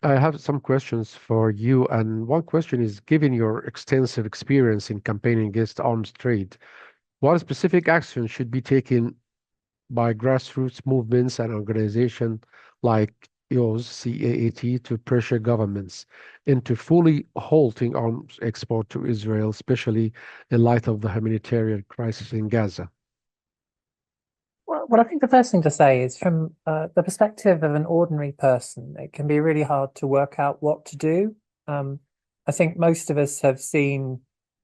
I have some questions for you, and one question is, given your extensive experience in campaigning against arms trade, what specific action should be taken by grassroots movements and organizations like yours, CAAT, to pressure governments into fully halting arms export to Israel, especially in light of the humanitarian crisis in Gaza? Well, I think the first thing to say is from the perspective of an ordinary person, it can be really hard to work out what to do. Um, I think most of us have seen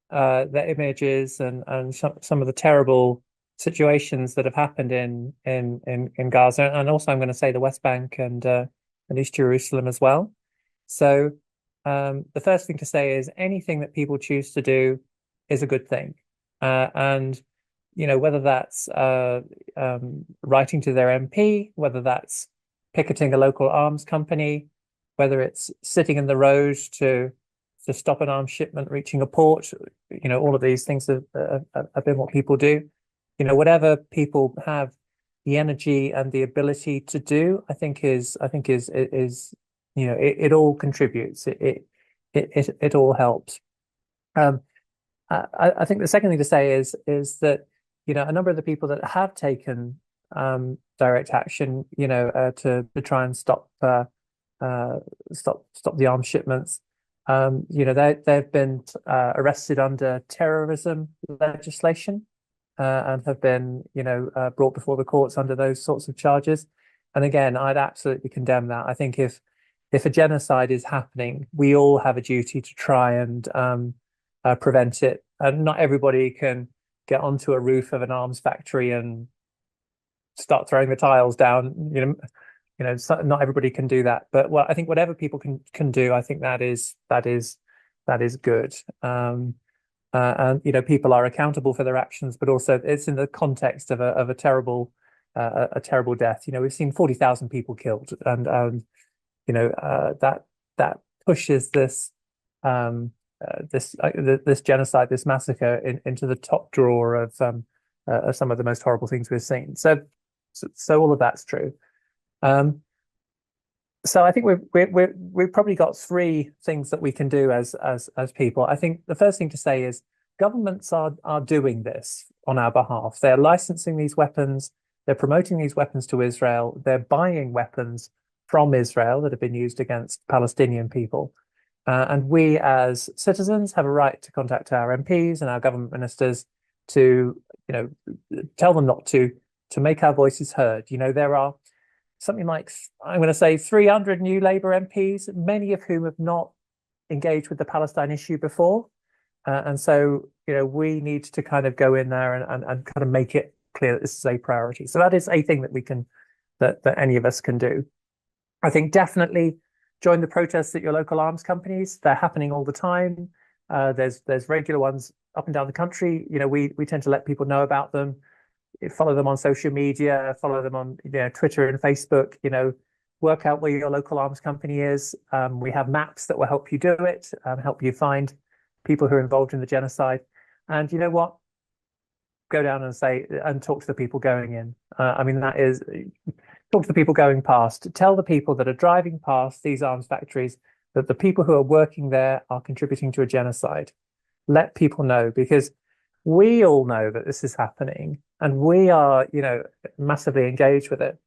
the images and some of the terrible situations that have happened in Gaza, and also I'm going to say the West Bank and East Jerusalem as well. So the first thing to say is anything that people choose to do is a good thing, and whether that's writing to their MP, whether that's picketing a local arms company, whether it's sitting in the road to stop an arms shipment reaching a port, all of these things have been what people do. Whatever people have the energy and the ability to do, I think is it all contributes. It all helps. I think the second thing to say is that a number of the people that have taken direct action, to try and stop the arms shipments, they've been arrested under terrorism legislation and have been, brought before the courts under those sorts of charges. And again, I'd absolutely condemn that. I think if a genocide is happening, we all have a duty to try and prevent it. And not everybody can get onto a roof of an arms factory and start throwing the tiles down. Not everybody can do that. But I think whatever people can do, I think that is good. And people are accountable for their actions, but also it's in the context of a terrible death. We've seen 40,000 people killed, and that pushes this genocide, this massacre into the top drawer of some of the most horrible things we've seen. So all of that's true. So I think we've probably got three things that we can do as people. I think the first thing to say is governments are doing this on our behalf. They're licensing these weapons. They're promoting these weapons to Israel. They're buying weapons from Israel that have been used against Palestinian people. And we as citizens have a right to contact our MPs and our government ministers to, tell them not to make our voices heard. There are something like, I'm going to say 300 new Labour MPs, many of whom have not engaged with the Palestine issue before. And so, we need to kind of go in there and kind of make it clear that this is a priority. So that is a thing that we can, that any of us can do. I think definitely join the protests at your local arms companies. They're happening all the time. There's regular ones up and down the country. We tend to let people know about them. Follow them on social media, follow them on Twitter and Facebook. Work out where your local arms company is. We have maps that will help you do it, help you find people who are involved in the genocide. And you know what? Go down and talk to the people going in. That is, talk to the people going past. Tell the people that are driving past these arms factories that the people who are working there are contributing to a genocide. Let people know, because we all know that this is happening and we are, massively engaged with it.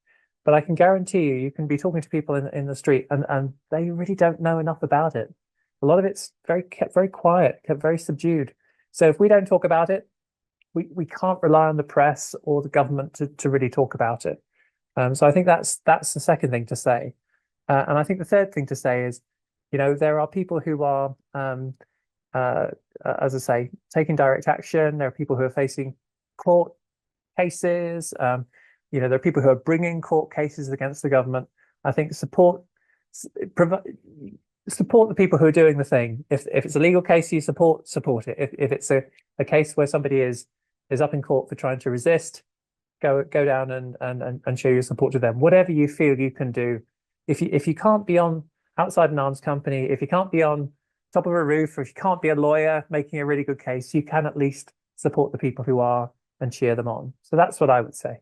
But I can guarantee you can be talking to people in the street and they really don't know enough about it. A lot of it's kept very quiet, kept very subdued. So if we don't talk about it, we can't rely on the press or the government to really talk about it. So I think that's the second thing to say. And I think the third thing to say is, there are people who are, as I say, taking direct action. There are people who are facing court cases. There are people who are bringing court cases against the government. I think support the people who are doing the thing. If it's a legal case, you support it. If it's a case where somebody is up in court for trying to resist, go down and show your support to them. Whatever you feel you can do. If you can't be on outside an arms company, if you can't be on top of a roof, or if you can't be a lawyer making a really good case, you can at least support the people who are and cheer them on. So that's what I would say.